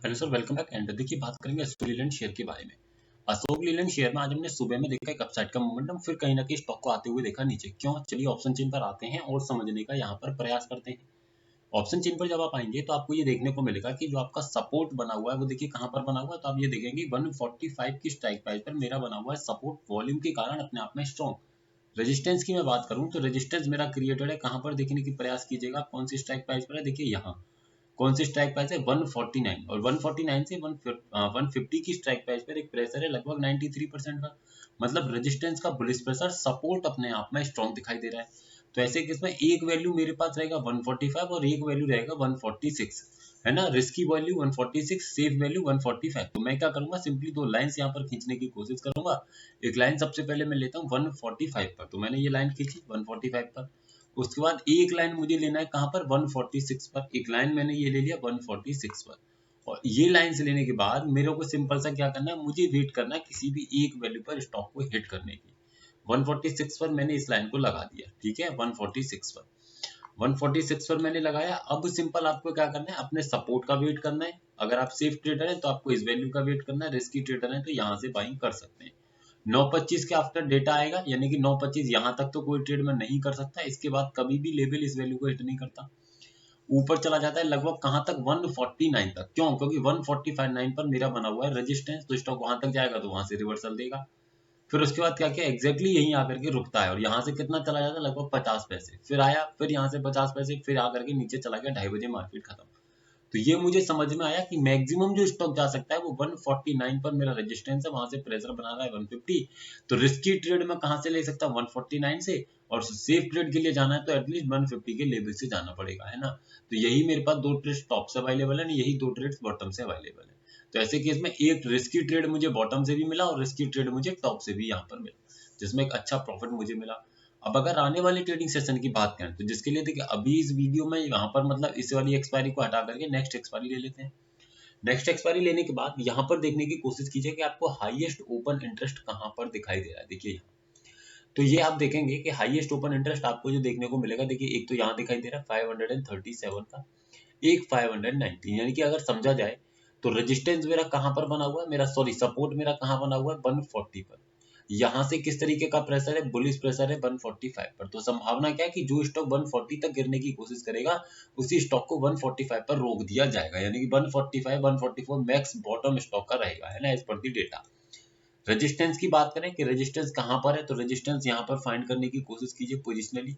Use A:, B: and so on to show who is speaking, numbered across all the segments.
A: Hello sir, welcome back. And देखिए, बात करेंगे अशोक लीलैंड शेयर के बारे में। अशोक लीलैंड शेयर में आज हमने सुबह में देखा एक अपसाइड का मोमेंटम, फिर कहीं ना कहीं स्टॉक को आते हुए देखा नीचे। क्यों? चलिए ऑप्शन चेन पर आते हैं और समझने का यहाँ पर प्रयास करते हैं। ऑप्शन चेन पर जब आप आएंगे तो आपको ये देखने को मिलेगा कि जो आपका सपोर्ट बना हुआ है वो देखिए कहाँ पर बना हुआ है। तो आप ये देखेंगे 145 की स्ट्राइक प्राइस पर मेरा बना हुआ है सपोर्ट, वॉल्यूम के कारण अपने आप में स्ट्रॉन्ग। रेजिस्टेंस की मैं बात करूं तो रेजिस्टेंस मेरा क्रिएटेड है कहाँ पर, देखने की प्रयास कीजिएगा कौन सी स्ट्राइक प्राइस पर है। देखिए यहाँ कौन सी स्ट्राइक प्राइस है 149, और 149 से 150 की स्ट्राइक प्राइस पर एक प्रेशर है लगभग 93% का। मतलब रेजिस्टेंस का बुलिश प्रेशर, सपोर्ट अपने आप में स्ट्रॉन्ग दिखाई दे रहा है। तो ऐसे केस में एक वैल्यू मेरे पास रहेगा 145 और एक वैल्यू रहेगा 146, है ना। Risky value 146, safe value 145। तो मैं क्या करूंगा, सिंपली दो लाइंस यहाँ पर खींचने की कोशिश करूंगा। एक लाइन सबसे पहले मैं लेता हूँ 145 पर, तो मैंने ये लाइन खींची 145 पर। उसके बाद एक लाइन मुझे लेना है कहाँ पर, 146 पर। एक लाइन मैंने ये ले लिया 146 पर। और ये लाइन से लेने के बाद मेरे को सिंपल सा क्या करना है, मुझे वेट करना है किसी भी एक वैल्यू पर स्टॉक को हिट करने की। 146 पर मैंने इस लाइन को लगा दिया, ठीक है। 146 पर 146 पर मैंने लगाया। अब सिंपल आपको क्या करना है, अपने सपोर्ट का वेट करना है। अगर आप सेफ ट्रेडर हैं तो आपको इस वैल्यू का वेट करना है, रिस्की ट्रेडर हैं तो यहाँ से बाइंग कर सकते हैं। 9:25 के आफ्टर डेटा आएगा, यानी कि 9:25 यहाँ तक तो कोई ट्रेड में नहीं कर सकता। इसके बाद कभी भी लेवल इस वैल्यू को हिट नहीं करता। ऊपर चला जाता है लगभग कहाँ तक, 149 तक। क्यों? क्योंकि 145.9 पर मेरा बना हुआ है रेजिस्टेंस, तो स्टॉक वहां तक जाएगा तो वहां से रिवर्सल देगा। फिर उसके बाद क्या किया, एग्जैक्टली यहीं आकर के रुकता है और यहाँ से कितना चला जाता है, लगभग 50 पैसे। फिर आया, फिर यहाँ से 50 पैसे, फिर आकर के नीचे चला गया, 2:30 बजे मार्केट खत्म। तो ये मुझे समझ में आया कि मैक्सिमम जो स्टॉक जा सकता है वो 149 पर मेरा रेजिस्टेंस है, वहां से प्रेशर बना रहा है 150। तो रिस्की ट्रेड में कहां से ले सकता हूँ, 149 से। और सेफ ट्रेड के लिए जाना है तो एटलीस्ट 150 के लेवल से जाना पड़ेगा, है ना। तो यही मेरे पास दो ट्रेड टॉप से अवेलेबल है, यही दो ट्रेड बॉटम से अवेलेबल है। तो ऐसे केस में एक रिस्की ट्रेड मुझे बॉटम से भी मिला और रिस्की ट्रेड मुझे टॉप से भी यहाँ पर मिला, जिसमें एक अच्छा प्रॉफिट मुझे मिला। अब अगर आने वाले ट्रेडिंग सेशन की बात करें तो जिसके लिए देखिए अभी इस वीडियो में यहाँ पर मतलब इस वाली एक्सपायरी को हटा करके नेक्स्ट एक्सपायरी ले लेते हैं। नेक्स्ट एक्सपायरी लेने के बाद यहाँ पर देखने की कोशिश कीजिए कि आपको हाईएस्ट ओपन इंटरेस्ट कहाँ पर दिखाई दे रहा है। देखिए यहाँ तो ये आप देखेंगे कि हाईएस्ट ओपन इंटरेस्ट आपको जो देखने को मिलेगा, देखिए एक तो यहाँ दिखाई दे रहा है 537 का, एक 519, यानी कि अगर समझा जाए तो रेजिस्टेंस मेरा कहाँ पर बना हुआ है, मेरा सॉरी सपोर्ट मेरा कहाँ बना हुआ है 140 पर। यहाँ से किस तरीके का प्रेशर है, बुलिश प्रेशर है 145 पर। तो संभावना क्या है कि जो स्टॉक 140 तक गिरने की कोशिश करेगा उसी स्टॉक को 145 पर रोक दिया जाएगा, यानी कि 145 144 मैक्स बॉटम स्टॉक का रहेगा, है ना, एज पर दी डेटा। रेजिस्टेंस की बात करें कि रेजिस्टेंस कहाँ पर है, तो रेजिस्टेंस यहाँ पर फाइंड करने की कोशिश कीजिए पोजिशनली।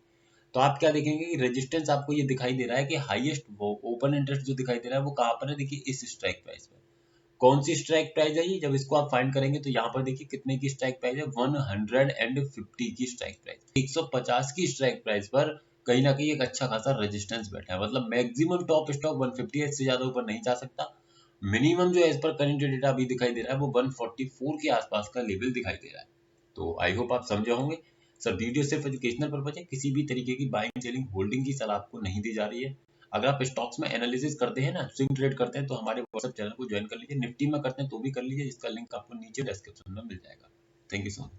A: तो आप क्या देखेंगे कि रेजिस्टेंस आपको ये दिखाई दे रहा है कि हाईएस्ट ओपन इंटरेस्ट जो दिखाई दे रहा है वो कहाँ पर है, देखिए इस स्ट्राइक प्राइस पर। कौन सी स्ट्राइक प्राइस है ये, जब इसको आप फाइंड करेंगे तो यहाँ पर देखिए कितने की स्ट्राइक प्राइस है, 150 की स्ट्राइक प्राइस। 150 की स्ट्राइक प्राइस पर कहीं ना कहीं एक अच्छा खासा रेजिस्टेंस बैठा है। मतलब मैक्सिमम टॉप स्टॉक 150 है, इससे ज्यादा ऊपर नहीं जा सकता। मिनिमम जो एज पर करंट डेटा अभी दिखाई दे रहा है वो 144 के आसपास का लेवल दिखाई दे रहा है। तो आई होप आप समझे होंगे। सर वीडियो सिर्फ एजुकेशनल पर्पज है, किसी भी तरीके की बाइंग सेलिंग होल्डिंग की सलाह आपको नहीं दी जा रही है। अगर आप स्टॉक्स में एनालिसिस करते हैं ना, स्विंग ट्रेड करते हैं, तो हमारे व्हाट्सएप चैनल को ज्वाइन कर लीजिए। निफ्टी में करते हैं तो भी कर लीजिए, इसका लिंक आपको नीचे डिस्क्रिप्शन में मिल जाएगा। Thank you so much.